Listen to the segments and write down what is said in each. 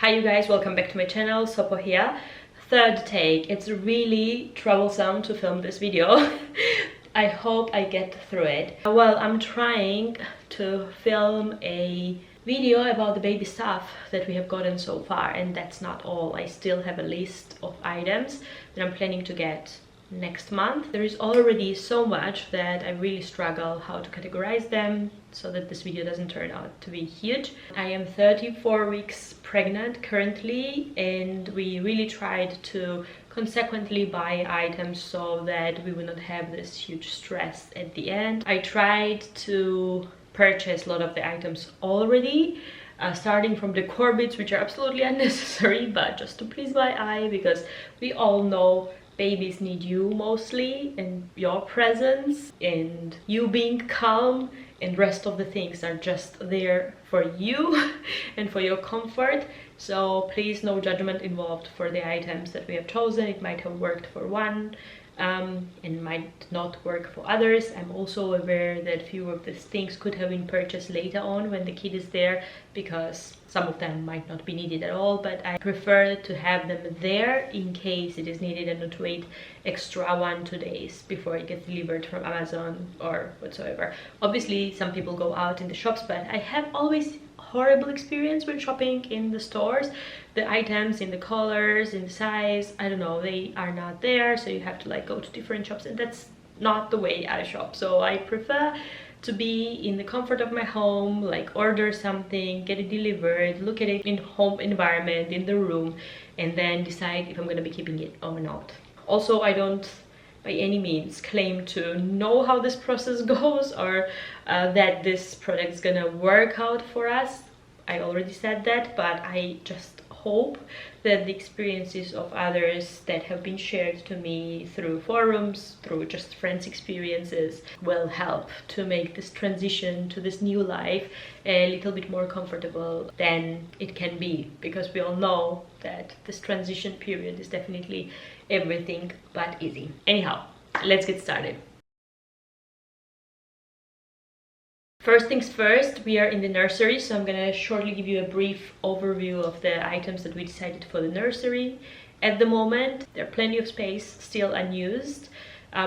Hi you guys, welcome back to my channel. Sopo here. Third take. It's really troublesome to film this video. I hope I get through it. Well, I'm trying to film a video about the baby stuff that we have gotten so far, and that's not all. I still have a list of items that I'm planning to get next month. There is already so much that I really struggle how to categorize them so that this video doesn't turn out to be huge. I am 34 weeks pregnant currently, and we really tried to consequently buy items so that we would not have this huge stress at the end. I tried to purchase a lot of the items already, starting from the core bits, which are absolutely unnecessary, but just to please my eye, because we all know babies need you mostly, and your presence and you being calm, and rest of the things are just there for you and for your comfort. So please, no judgment involved for the items that we have chosen. It might have worked for one and might not work for others. I'm also aware that few of these things could have been purchased later on when the kid is there, because some of them might not be needed at all, but I prefer to have them there in case it is needed and not wait extra 1-2 days before it gets delivered from Amazon or whatsoever. Obviously some people go out in the shops, but I have always horrible experience when shopping in the stores. The items in the colors, in the size, I don't know, they are not there, so you have to like go to different shops, and that's not the way I shop. So I prefer to be in the comfort of my home, like order something, get it delivered, look at it in home environment, in the room, and then decide if I'm gonna be keeping it or not. Also, I don't by any means claim to know how this process goes, or that this product is gonna work out for us. I already said that, but I just hope that the experiences of others that have been shared to me through forums, through just friends' experiences, will help to make this transition to this new life a little bit more comfortable than it can be, because we all know that this transition period is definitely everything but easy. Anyhow, let's get started. First things first, we are in the nursery, so I'm gonna shortly give you a brief overview of the items that we decided for the nursery. At the moment, there are plenty of space still unused,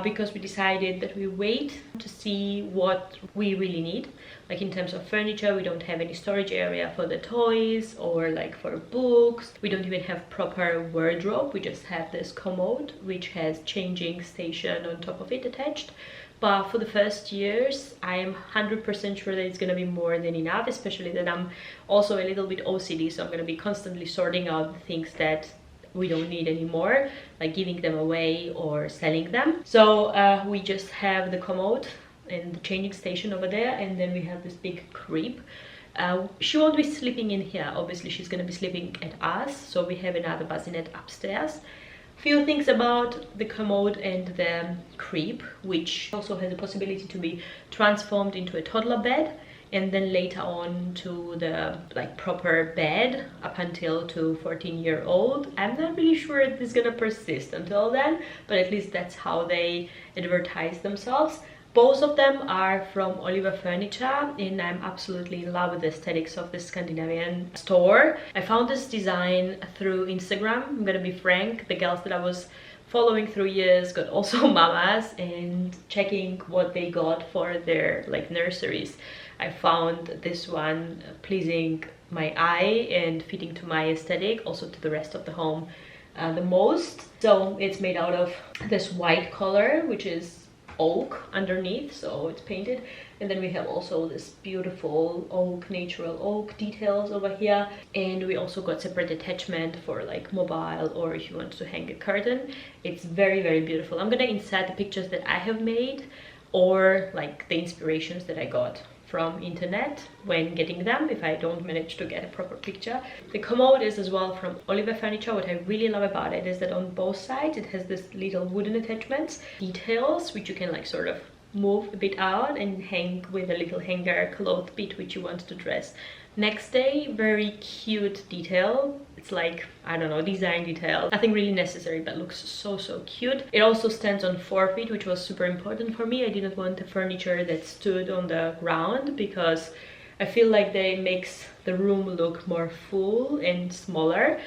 because we decided that we wait to see what we really need. Like in terms of furniture, we don't have any storage area for the toys or like for books. We don't even have proper wardrobe. We just have this commode which has changing station on top of it attached. But for the first years, I am 100% sure that it's gonna be more than enough, especially that I'm also a little bit OCD, so I'm gonna be constantly sorting out the things that we don't need anymore, like giving them away or selling them. So we just have the commode and the changing station over there, and then we have this big crib. She won't be sleeping in here, obviously she's gonna be sleeping at us, so we have another bassinet upstairs. Few things about the commode and the crib, which also has the possibility to be transformed into a toddler bed, and then later on to the like proper bed up until to 14-year-old. I'm not really sure if this is gonna persist until then, but at least that's how they advertise themselves. Both of them are from Oliver Furniture, and I'm absolutely in love with the aesthetics of this Scandinavian store. I found this design through Instagram. I'm gonna be frank, the girls that I was following through years got also mamas, and checking what they got for their like nurseries, I found this one pleasing my eye and fitting to my aesthetic, also to the rest of the home the most. So it's made out of this white color, which is oak underneath, so it's painted, and then we have also this beautiful oak, natural oak details over here, and we also got separate attachment for like mobile, or if you want to hang a curtain. It's very, very beautiful. I'm gonna insert the pictures that I have made, or like the inspirations that I got from internet when getting them, if I don't manage to get a proper picture. The commode is as well from Oliver Furniture. What I really love about it is that on both sides it has this little wooden attachments, details, which you can like sort of move a bit out and hang with a little hanger cloth bit which you want to dress next day. Very cute detail. It's like, I don't know, design detail, nothing really necessary, but looks so cute. It also stands on 4 feet, which was super important for me. I didn't want the furniture that stood on the ground, because I feel like they makes the room look more full and smaller.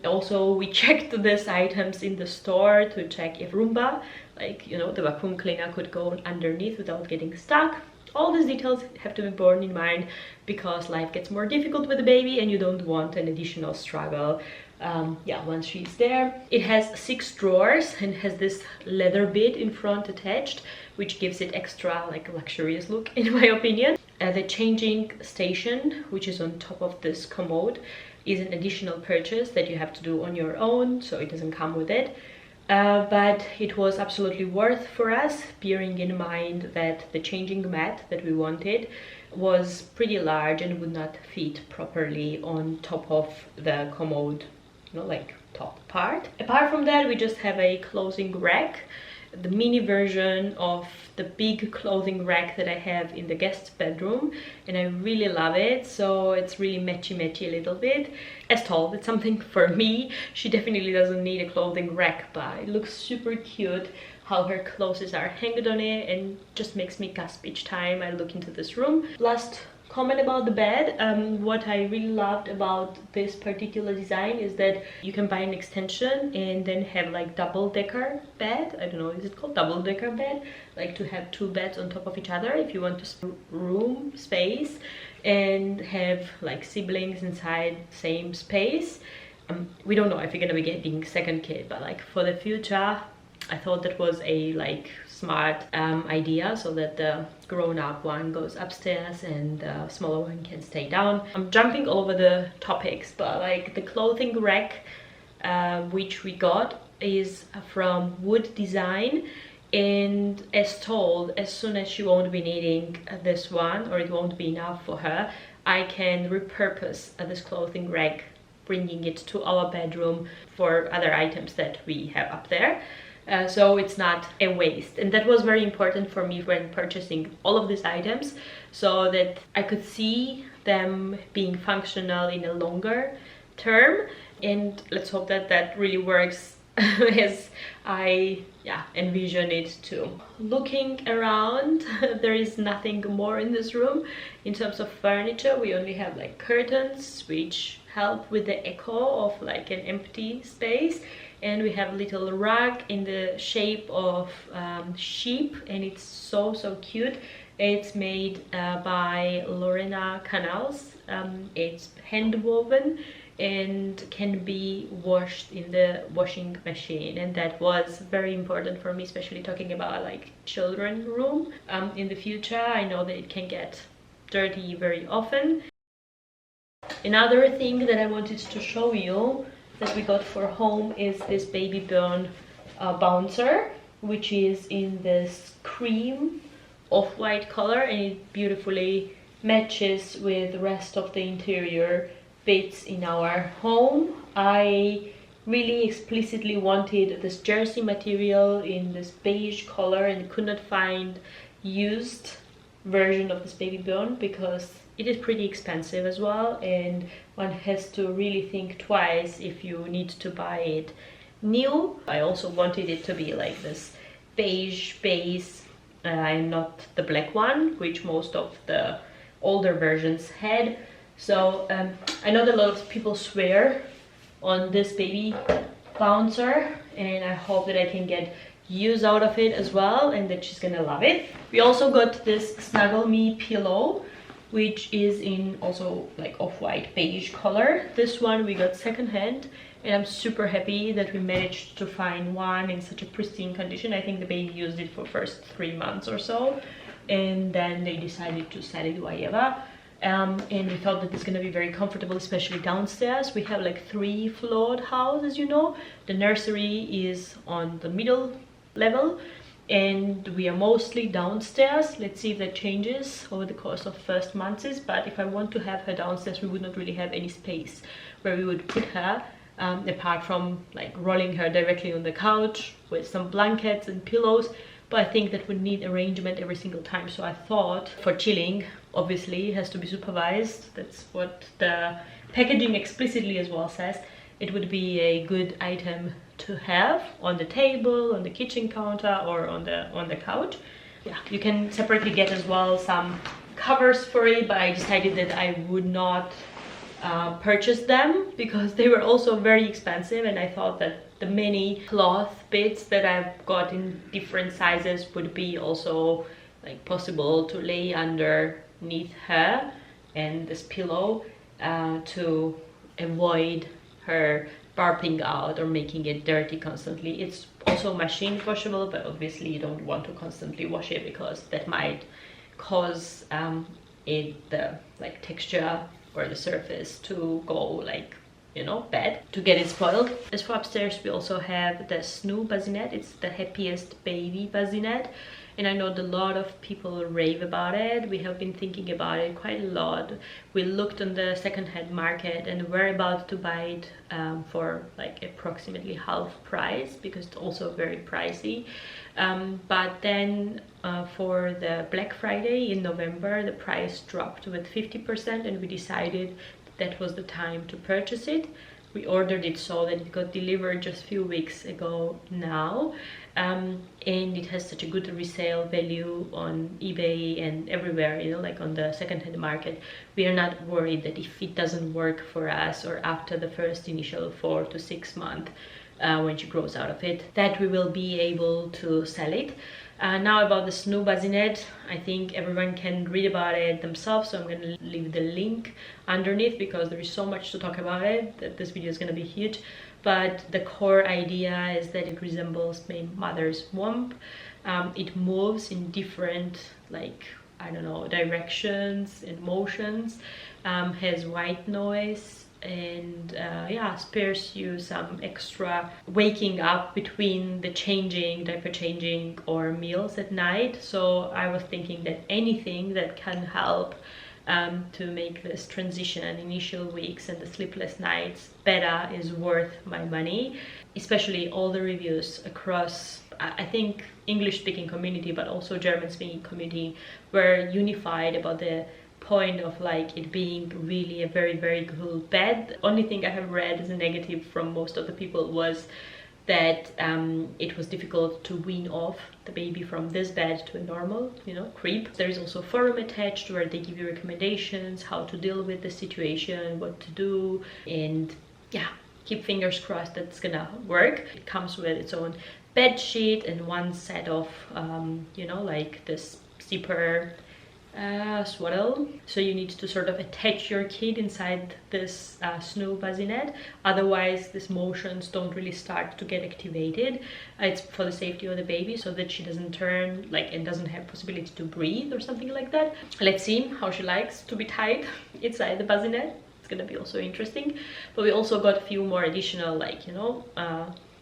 Also, we checked these items in the store to check if Roomba, like, you know, the vacuum cleaner, could go underneath without getting stuck. All these details have to be borne in mind because life gets more difficult with a baby and you don't want an additional struggle. Yeah, once she's there. It has 6 drawers and has this leather bit in front attached, which gives it extra like luxurious look in my opinion. The changing station, which is on top of this commode, is an additional purchase that you have to do on your own, so it doesn't come with it. But it was absolutely worth for us, bearing in mind that the changing mat that we wanted was pretty large and would not fit properly on top of the commode, you know, like top part. Apart from that, we just have a clothing rack, the mini version of the big clothing rack that I have in the guest bedroom, and I really love it. So it's really matchy a little bit. As told, it's something for me. She definitely doesn't need a clothing rack, but it looks super cute how her clothes are hanged on it, and just makes me gasp each time I look into this room. Last comment about the bed. What I really loved about this particular design is that you can buy an extension and then have like double-decker bed. I don't know, is it called double-decker bed? Like to have 2 beds on top of each other if you want to room space and have like siblings inside same space. We don't know if you're gonna be getting second kid, but like for the future, I thought that was a like smart idea, so that the grown-up one goes upstairs and the smaller one can stay down. I'm jumping all over the topics, but like the clothing rack which we got is from Wood Design, and as told, as soon as she won't be needing this one, or it won't be enough for her, I can repurpose this clothing rack, bringing it to our bedroom for other items that we have up there. So it's not a waste, and that was very important for me when purchasing all of these items, so that I could see them being functional in a longer term, and let's hope that that really works as I envision it to. Looking around, there is nothing more in this room in terms of furniture. We only have like curtains which help with the echo of like an empty space, and we have a little rug in the shape of sheep, and it's so cute. It's made by Lorena Canals. It's hand woven and can be washed in the washing machine, and that was very important for me, especially talking about like children room in the future. I know that it can get dirty very often. Another thing that I wanted to show you that we got for home is this baby burn bouncer, which is in this cream off-white color, and it beautifully matches with the rest of the interior bits in our home. I really explicitly wanted this jersey material in this beige color and could not find used version of this baby burn because it is pretty expensive as well, and one has to really think twice if you need to buy it new. I also wanted it to be like this beige base and not the black one, which most of the older versions had. So I know that a lot of people swear on this baby bouncer, and I hope that I can get use out of it as well, and that she's gonna love it. We also got this Snuggle Me pillow, which is in also like off-white beige color. This one we got secondhand, and I'm super happy that we managed to find one in such a pristine condition. I think the baby used it for first 3 months or so, and then they decided to sell it wherever. And we thought that it's gonna be very comfortable, especially downstairs. We have like 3-floored house, as you know. The nursery is on the middle level, and we are mostly downstairs. Let's see if that changes over the course of first months, but if I want to have her downstairs, we would not really have any space where we would put her, apart from like rolling her directly on the couch with some blankets and pillows. But I think that would need arrangement every single time, so I thought for chilling, obviously it has to be supervised. That's what the packaging explicitly as well says. It would be a good item to have on the table, on the kitchen counter, or on the couch. Yeah, you can separately get as well some covers for it, but I decided that I would not purchase them because they were also very expensive, and I thought that the many cloth bits that I've got in different sizes would be also like possible to lay underneath her and this pillow to avoid her burping out or making it dirty constantly. It's also machine washable, but obviously you don't want to constantly wash it because that might cause the like texture or the surface to go like, you know, bad, to get it spoiled. As for upstairs, we also have the Snoo bassinet. It's the happiest baby bassinet, and I know that a lot of people rave about it. We have been thinking about it quite a lot. We looked on the second-hand market and we're about to buy it for like approximately half price because it's also very pricey. But then for the Black Friday in November, the price dropped with 50%, and we decided that was the time to purchase it. We ordered it so that it got delivered just a few weeks ago now, and it has such a good resale value on eBay and everywhere, you know, like on the second-hand market. We are not worried that if it doesn't work for us or after the first initial 4 to 6 months when she grows out of it, that we will be able to sell it. Now about the Snoo bassinet, I think everyone can read about it themselves, so I'm going to leave the link underneath because there is so much to talk about it that this video is going to be huge. But the core idea is that it resembles my mother's womb. It moves in different, like, I don't know, directions and motions, has white noise, and yeah, spares you some extra waking up between the diaper changing or meals at night. So I was thinking that anything that can help to make this transition, initial weeks and the sleepless nights better, is worth my money. Especially all the reviews across, I think, English speaking community but also German speaking community were unified about the point of like it being really a very, very cool bed. The only thing I have read as a negative from most of the people was that it was difficult to wean off the baby from this bed to a normal, you know, crib. There is also a forum attached where they give you recommendations how to deal with the situation, what to do, and yeah, keep fingers crossed that's gonna work. It comes with its own bed sheet and one set of you know, like this zipper swaddle, so you need to sort of attach your kid inside this Snoo bassinet, otherwise these motions don't really start to get activated. It's for the safety of the baby so that she doesn't turn like and doesn't have possibility to breathe or something like that. Let's see how she likes to be tied inside the bassinet. It's gonna be also interesting. But we also got a few more additional, like, you know,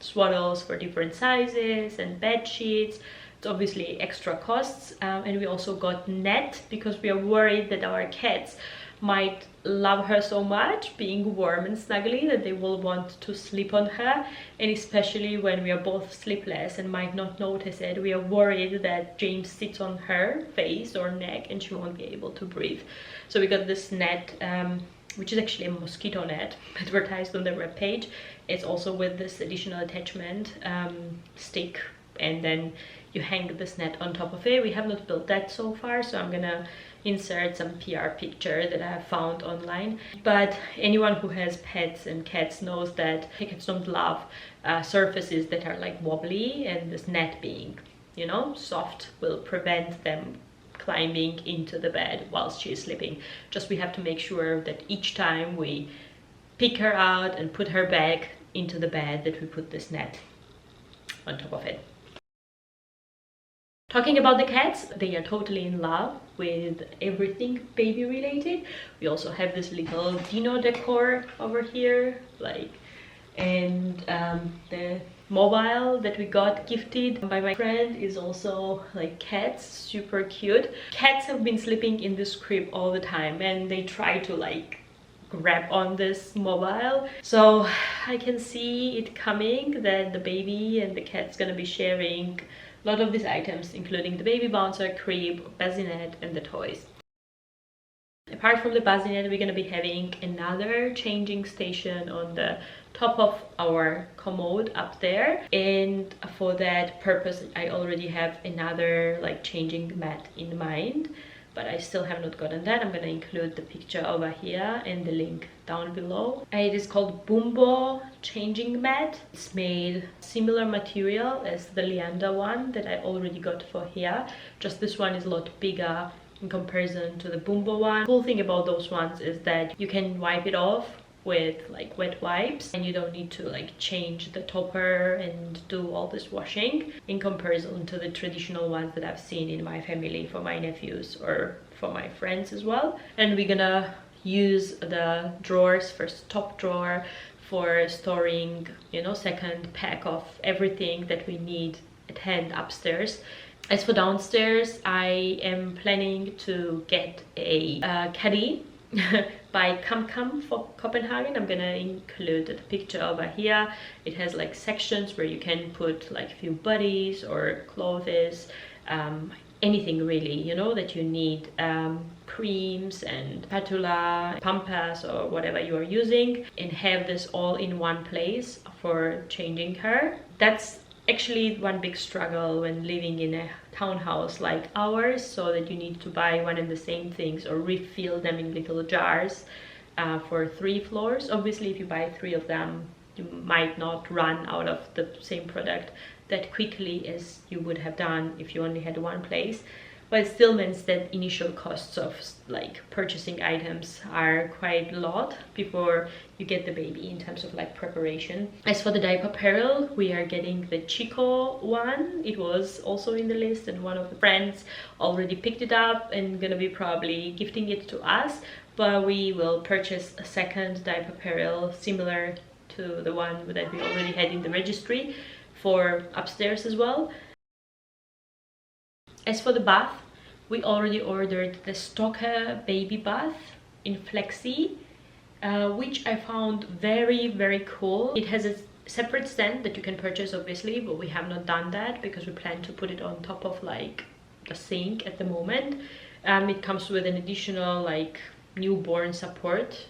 swaddles for different sizes and bed sheets. It's obviously extra costs, and we also got net because we are worried that our cats might love her so much being warm and snuggly that they will want to sleep on her, and especially when we are both sleepless and might not notice it, we are worried that James sits on her face or neck and she won't be able to breathe. So we got this net, which is actually a mosquito net advertised on their webpage. It's also with this additional attachment stick, and then you hang this net on top of it. We have not built that so far, so I'm gonna insert some PR picture that I have found online. But anyone who has pets and cats knows that cats don't love surfaces that are like wobbly, and this net being, you know, soft will prevent them climbing into the bed whilst she is sleeping. Just we have to make sure that each time we pick her out and put her back into the bed that we put this net on top of it. Talking about the cats, they are totally in love with everything baby related. We also have this little dino decor over here, like, and the mobile that we got gifted by my friend is also like cats, super cute. Cats have been sleeping in this crib all the time and they try to like grab on this mobile, so I can see it coming that the baby and the cat's gonna be sharing a lot of these items, including the baby bouncer, crib, bassinet, and the toys. Apart from the bassinet, we're going to be having another changing station on the top of our commode up there, and for that purpose I already have another like changing mat in mind. but I still have not gotten that. I'm gonna include the picture over here and the link down below. It is called Bumbo changing mat. It's made similar material as the Leander one that I already got for here, just this one is a lot bigger in comparison to the Bumbo one. The cool thing about those ones is that you can wipe it off with like wet wipes, and you don't need to like change the topper and do all this washing in comparison to the traditional ones that I've seen in my family for my nephews or for my friends as well. And we're gonna use the drawers, first top drawer for storing, you know, second pack of everything that we need at hand upstairs. As for downstairs, I am planning to get a caddy by Kam for Copenhagen. I'm gonna include the picture over here. It has like sections where you can put like a few buddies or clothes, anything really, you know, that you need, creams and spatula, pampas or whatever you are using, and have this all in one place for changing her. That's actually one big struggle when living in a townhouse like ours, so that you need to buy one and the same things or refill them in little jars for 3 floors. Obviously, if you buy 3 of them, you might not run out of the same product that quickly as you would have done if you only had one place. But it still means that initial costs of like purchasing items are quite a lot before you get the baby in terms of like preparation. As for the diaper apparel, we are getting the Chico one. It was also in the list and one of the friends already picked it up and gonna be probably gifting it to us. But we will purchase a second diaper apparel similar to the one that we already had in the registry for upstairs as well. As for the bath, we already ordered the Stokke baby bath in flexi, which I found very cool. It has a separate stand that you can purchase obviously, but we have not done that because we plan to put it on top of like the sink at the moment. It comes with an additional like newborn support,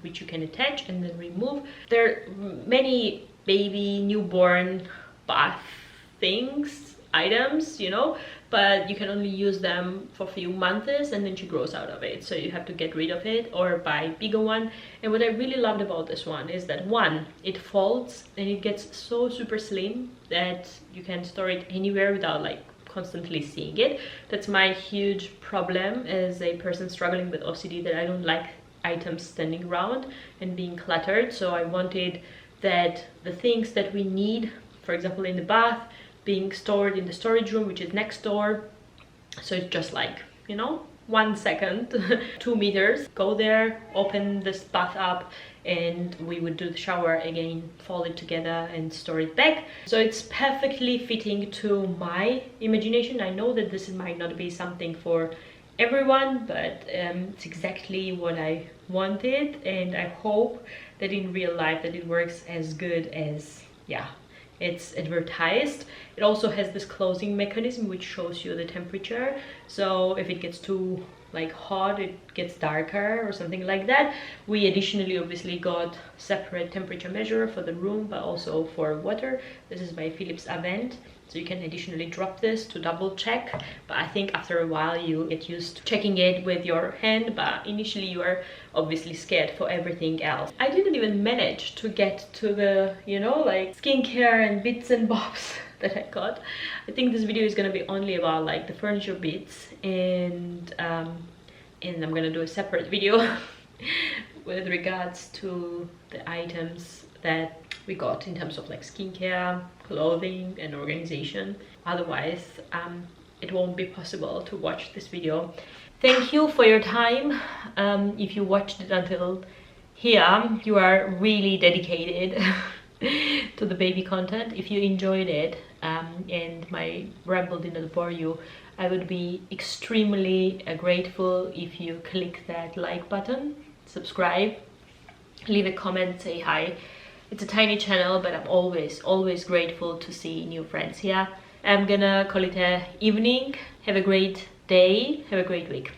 which you can attach and then remove. There are many baby newborn bath things, items, you know, but you can only use them for a few months and then she grows out of it, so you have to get rid of it or buy a bigger one. And what I really loved about this one is that one, it folds and it gets so super slim that you can store it anywhere without like constantly seeing it. That's my huge problem as a person struggling with OCD, that I don't like items standing around and being cluttered. So I wanted that the things that we need, for example in the bath, being stored in the storage room, which is next door. So it's just like, you know, 1 second, 2 meters, go there, open this bath up, and we would do the shower again, fold it together and store it back. So it's perfectly fitting to my imagination. I know that this might not be something for everyone, but it's exactly what I wanted, and I hope that in real life that it works as good as, yeah, it's advertised. It also has this closing mechanism which shows you the temperature, so if it gets too like hot, it gets darker or something like that. We additionally obviously got separate temperature measure for the room, but also for water. This is by Philips Avent, so you can additionally drop this to double check, but I think after a while you get used to checking it with your hand, but initially you are obviously scared for everything else. I didn't even manage to get to the, you know, like skincare and bits and bobs that I got. I think this video is gonna be only about like the furniture bits, and I'm gonna do a separate video with regards to the items that we got in terms of like skincare, clothing and organization. Otherwise it won't be possible to watch this video. Thank you for your time. If you watched it until here, you are really dedicated to the baby content. If you enjoyed it and my ramble didn't bore you, I would be extremely grateful if you click that like button, subscribe, leave a comment, say hi. It's a tiny channel, but I'm always grateful to see new friends here. I'm gonna call it a evening. Have a great day, have a great week.